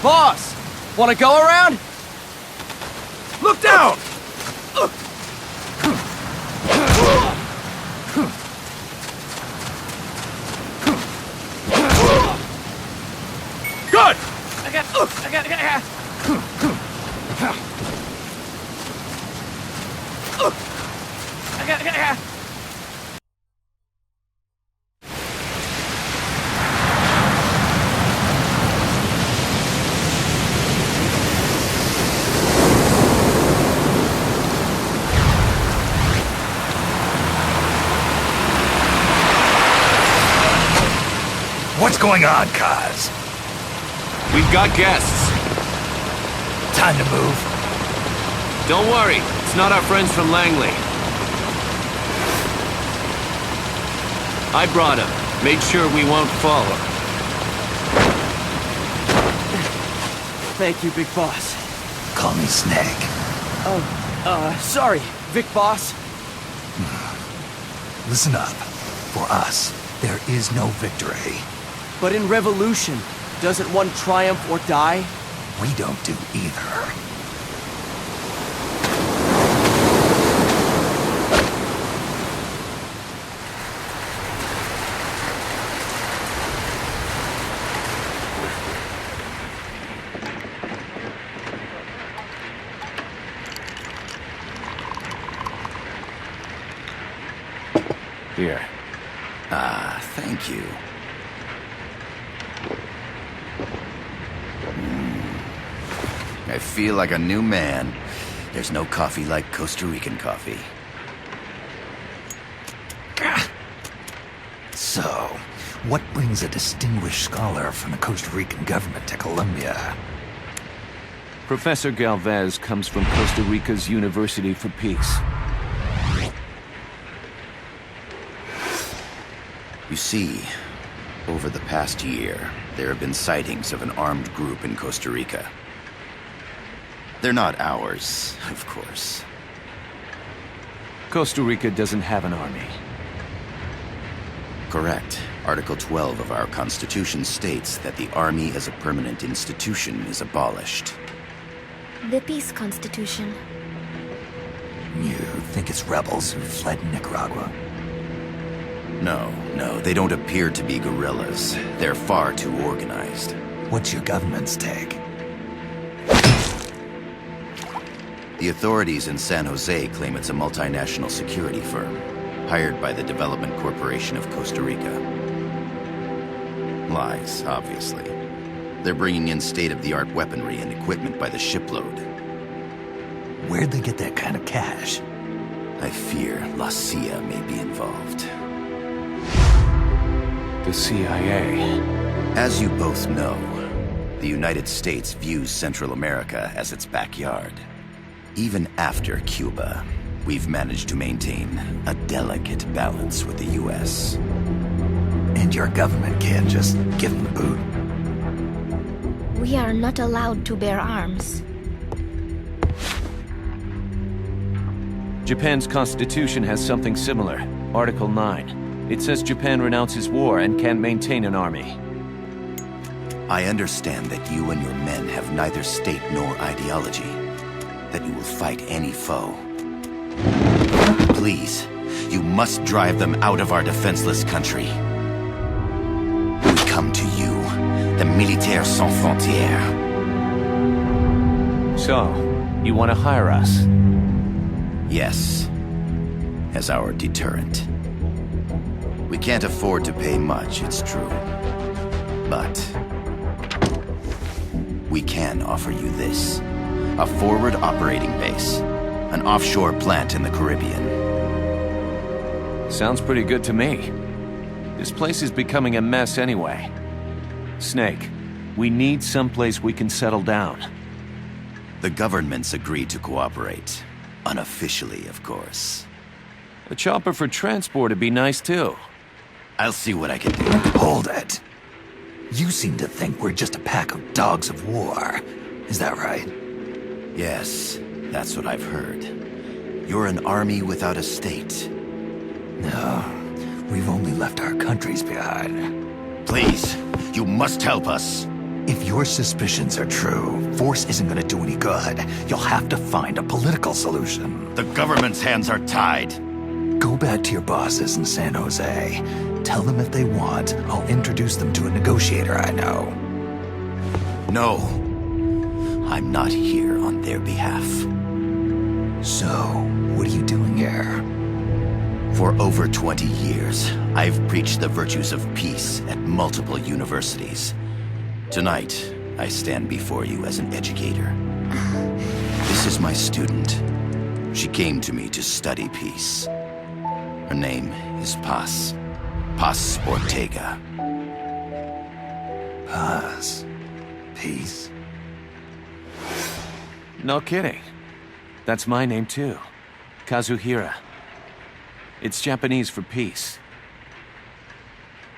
Boss, wanna go around? Look down! Good! I got. What's going on, Kaz? We've got guests. Time to move. Don't worry, it's not our friends from Langley. I brought him. Made sure we won't follow. Thank you, Big Boss. Call me Snake. Sorry, Vic Boss. Listen up. For us, there is no victory. But in revolution, doesn't one triumph or die? We don't do either. Here. Ah, thank you. I feel like a new man. There's no coffee like Costa Rican coffee. So, what brings a distinguished scholar from the Costa Rican government to Colombia? Professor Galvez comes from Costa Rica's University for Peace. You see, over the past year, there have been sightings of an armed group in Costa Rica. They're not ours, of course. Costa Rica doesn't have an army. Correct. Article 12 of our Constitution states that the Army as a permanent institution is abolished. The Peace Constitution. You think it's rebels who fled Nicaragua? No, they don't appear to be guerrillas. They're far too organized. What's your government's take? The authorities in San Jose claim it's a multinational security firm, hired by the Development Corporation of Costa Rica. Lies, obviously. They're bringing in state-of-the-art weaponry and equipment by the shipload. Where'd they get that kind of cash? I fear La CIA may be involved. The CIA. As you both know, the United States views Central America as its backyard. Even after Cuba, we've managed to maintain a delicate balance with the U.S. And your government can't just give them the boot? We are not allowed to bear arms. Japan's constitution has something similar. Article 9. It says Japan renounces war and can't maintain an army. I understand that you and your men have neither state nor ideology. That you will fight any foe. Please, you must drive them out of our defenseless country. We come to you, the Militaires Sans Frontières. So, you want to hire us? Yes, as our deterrent. We can't afford to pay much, it's true. But we can offer you this. A forward operating base. An offshore plant in the Caribbean. Sounds pretty good to me. This place is becoming a mess anyway. Snake, we need someplace we can settle down. The governments agreed to cooperate. Unofficially, of course. A chopper for transport would be nice too. I'll see what I can do. Hold it. You seem to think we're just a pack of dogs of war. Is that right? Yes, that's what I've heard. You're an army without a state. No, we've only left our countries behind. Please, you must help us. If your suspicions are true, force isn't gonna do any good. You'll have to find a political solution. The government's hands are tied. Go back to your bosses in San Jose. Tell them if they want, I'll introduce them to a negotiator I know. No. I'm not here on their behalf. So, what are you doing here? For over 20 years, I've preached the virtues of peace at multiple universities. Tonight, I stand before you as an educator. This is my student. She came to me to study peace. Her name is Paz. Paz Ortega. Paz. Peace. No kidding. That's my name too. Kazuhira. It's Japanese for peace.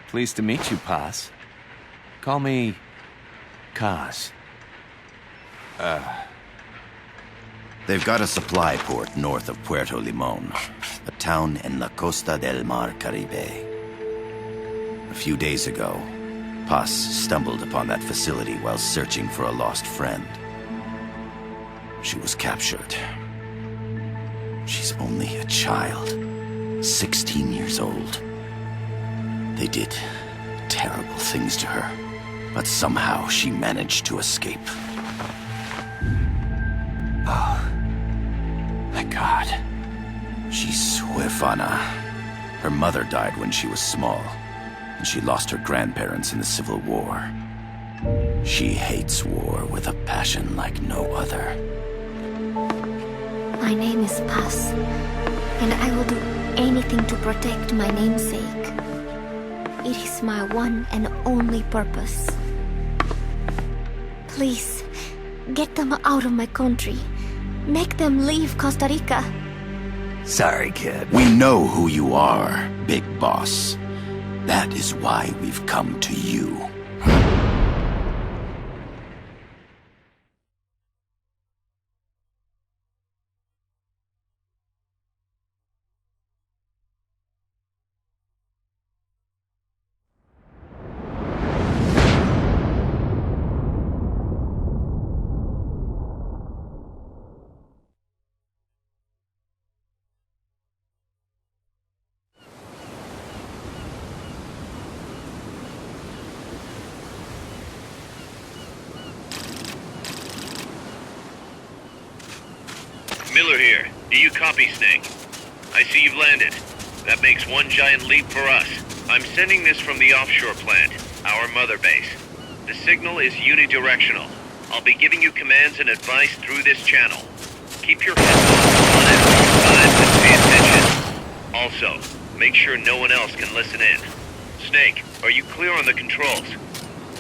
Pleased to meet you, Paz. Call me Kaz. They've got a supply port north of Puerto Limon, a town in la Costa del Mar Caribe. A few days ago, Paz stumbled upon that facility while searching for a lost friend. She was captured. She's only a child, 16 years old. They did terrible things to her, but somehow she managed to escape. Oh, thank God. She's huérfana. Her mother died when she was small, and she lost her grandparents in the Civil War. She hates war with a passion like no other. My name is Paz, and I will do anything to protect my namesake. It is my one and only purpose. Please, get them out of my country. Make them leave Costa Rica. Sorry, kid. We know who you are, Big Boss. That is why we've come to you. Miller here. Do you copy, Snake? I see you've landed. That makes one giant leap for us. I'm sending this from the offshore plant, our mother base. The signal is unidirectional. I'll be giving you commands and advice through this channel. Keep your headphones on at all times and pay attention. Also, make sure no one else can listen in. Snake, are you clear on the controls?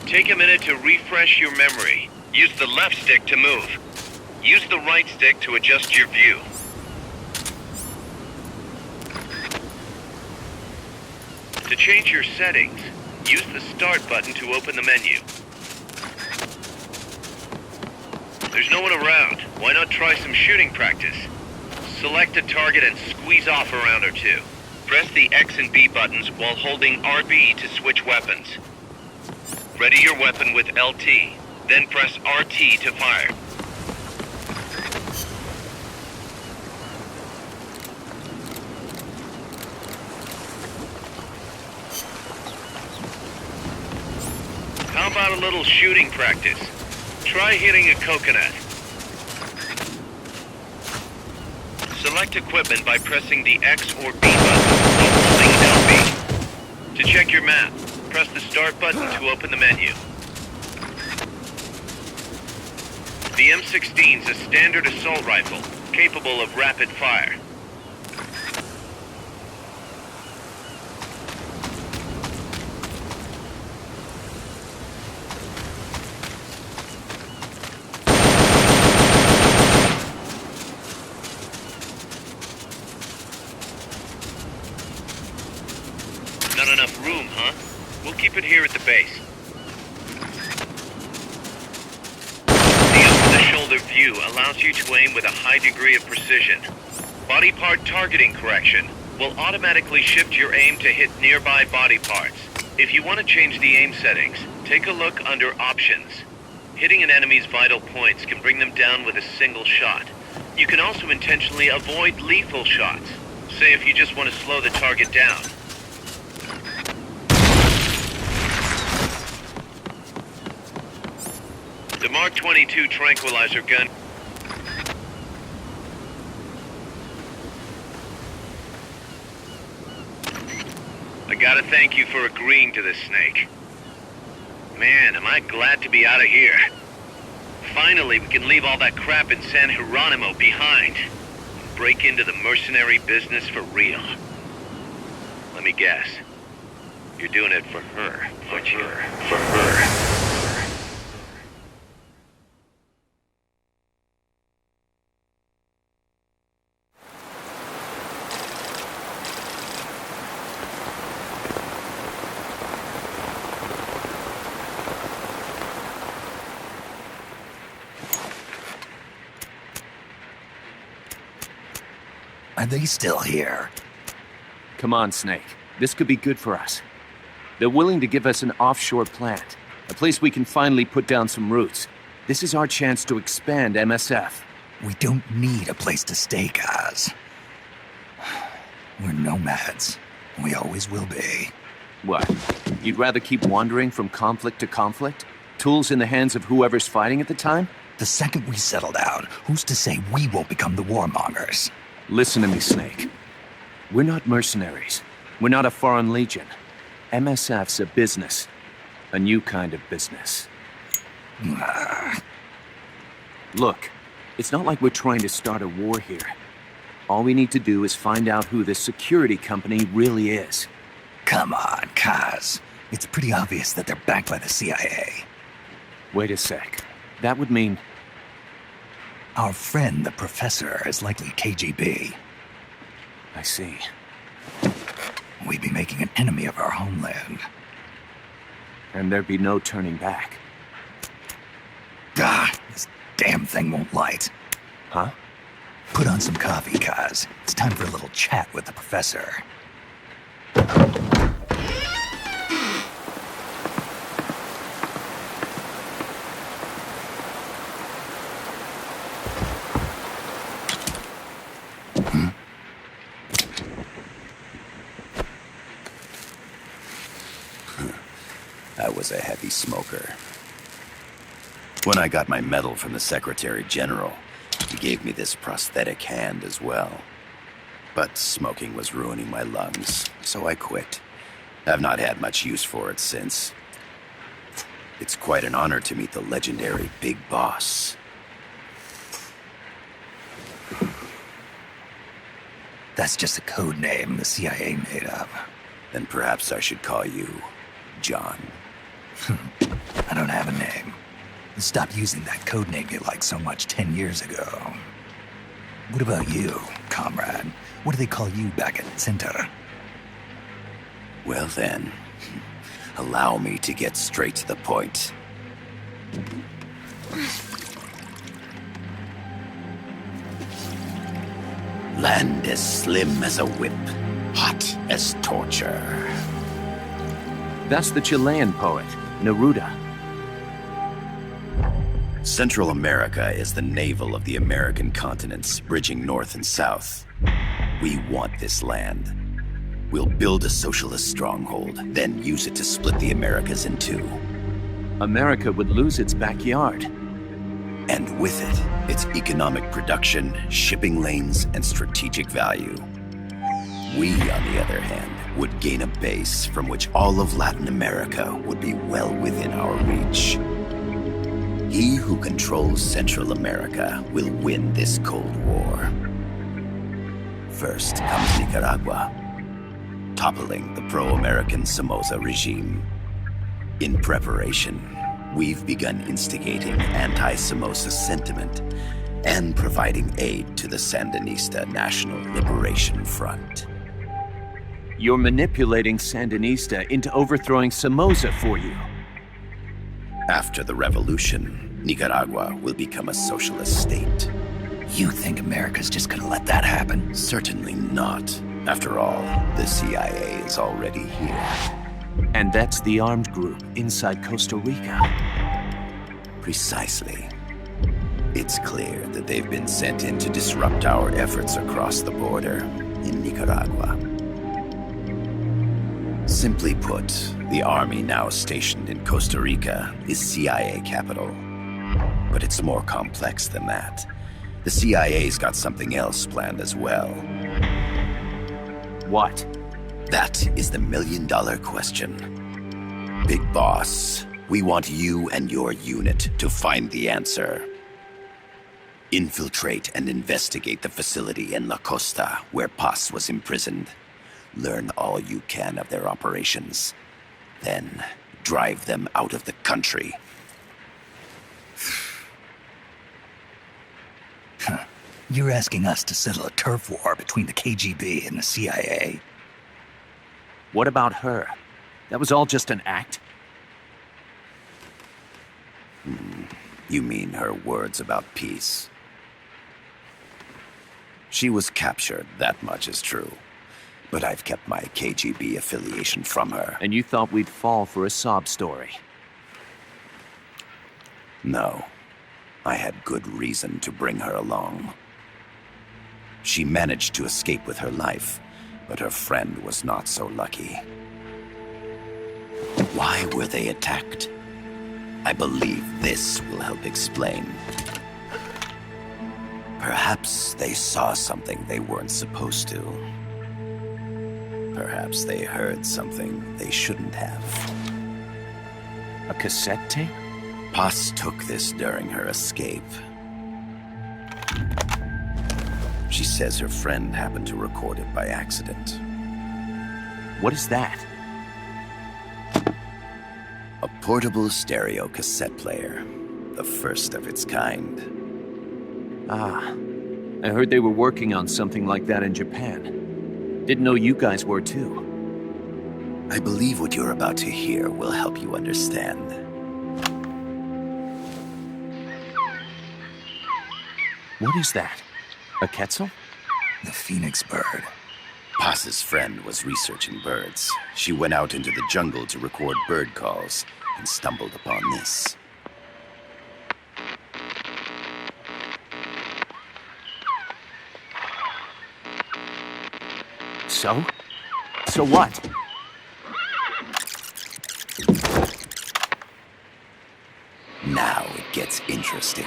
Take a minute to refresh your memory. Use the left stick to move. Use the right stick to adjust your view. To change your settings, use the Start button to open the menu. There's no one around. Why not try some shooting practice? Select a target and squeeze off a round or two. Press the X and B buttons while holding RB to switch weapons. Ready your weapon with LT, then press RT to fire. How about a little shooting practice? Try hitting a coconut. Select equipment by pressing the X or B button while holding LB. To check your map, press the Start button to open the menu. The M16 is a standard assault rifle, capable of rapid fire. Not enough room, huh? We'll keep it here at the base. The over-the-shoulder view allows you to aim with a high degree of precision. Body part targeting correction will automatically shift your aim to hit nearby body parts. If you want to change the aim settings, take a look under Options. Hitting an enemy's vital points can bring them down with a single shot. You can also intentionally avoid lethal shots. Say if you just want to slow the target down. The Mark 22 tranquilizer gun. I gotta thank you for agreeing to this, Snake. Man, am I glad to be out of here. Finally, we can leave all that crap in San Geronimo behind. And break into the mercenary business for real. Let me guess. You're doing it for her, aren't you? For her. Are they still here? Come on, Snake. This could be good for us. They're willing to give us an offshore plant, a place we can finally put down some roots. This is our chance to expand MSF. We don't need a place to stay, guys. We're nomads. We always will be. What? You'd rather keep wandering from conflict to conflict? Tools in the hands of whoever's fighting at the time? The second we settle down, who's to say we won't become the warmongers? Listen to me, Snake. We're not mercenaries. We're not a foreign legion. MSF's a business. A new kind of business. Look, it's not like we're trying to start a war here. All we need to do is find out who this security company really is. Come on, Kaz. It's pretty obvious that they're backed by the CIA. Wait a sec. That would mean... Our friend, the professor, is likely KGB. I see. We'd be making an enemy of our homeland. And there'd be no turning back. This damn thing won't light. Huh? Put on some coffee, Kaz. It's time for a little chat with the professor. I was a heavy smoker. When I got my medal from the Secretary General, he gave me this prosthetic hand as well. But smoking was ruining my lungs, so I quit. I've not had much use for it since. It's quite an honor to meet the legendary Big Boss. That's just a code name the CIA made up. Then perhaps I should call you John. I don't have a name. Stop using that code name you liked so much 10 years ago. What about you, comrade? What do they call you back at Center? Well then, allow me to get straight to the point. Land as slim as a whip, hot as torture. That's the Chilean poet, Neruda. Central America is the navel of the American continents, bridging north and south. We want this land. We'll build a socialist stronghold, then use it to split the Americas in two. America would lose its backyard. And with it, its economic production, shipping lanes, and strategic value. We, on the other hand, would gain a base from which all of Latin America would be well within our reach. He who controls Central America will win this Cold War. First comes Nicaragua, toppling the pro-American Somoza regime. In preparation, we've begun instigating anti-Somoza sentiment and providing aid to the Sandinista National Liberation Front. You're manipulating Sandinista into overthrowing Somoza for you. After the revolution, Nicaragua will become a socialist state. You think America's just gonna let that happen? Certainly not. After all, the CIA is already here. And that's the armed group inside Costa Rica. Precisely. It's clear that they've been sent in to disrupt our efforts across the border in Nicaragua. Simply put, the army now stationed in Costa Rica is CIA capital. But it's more complex than that. The CIA's got something else planned as well. What? That is the million-dollar question. Big Boss, we want you and your unit to find the answer. Infiltrate and investigate the facility in La Costa where Paz was imprisoned. Learn all you can of their operations. Then, drive them out of the country. You're asking us to settle a turf war between the KGB and the CIA? What about her? That was all just an act? You mean her words about peace? She was captured, that much is true. But I've kept my KGB affiliation from her. And you thought we'd fall for a sob story? No. I had good reason to bring her along. She managed to escape with her life, but her friend was not so lucky. Why were they attacked? I believe this will help explain. Perhaps they saw something they weren't supposed to. Perhaps they heard something they shouldn't have. A cassette tape? Paz took this during her escape. She says her friend happened to record it by accident. What is that? A portable stereo cassette player. The first of its kind. Ah, I heard they were working on something like that in Japan. Didn't know you guys were too. I believe what you're about to hear will help you understand. What is that? A Quetzal? The phoenix bird. Paz's friend was researching birds. She went out into the jungle to record bird calls and stumbled upon this. So? So what? Now it gets interesting.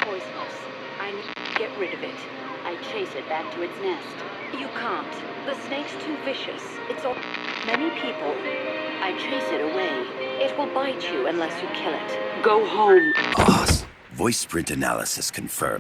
Poisonous. I need to get rid of it. I chase it back to its nest. You can't. The snake's too vicious. It's all... Many people. I chase it away. It will bite you unless you kill it. Go home. Paz. Voice print analysis confirmed.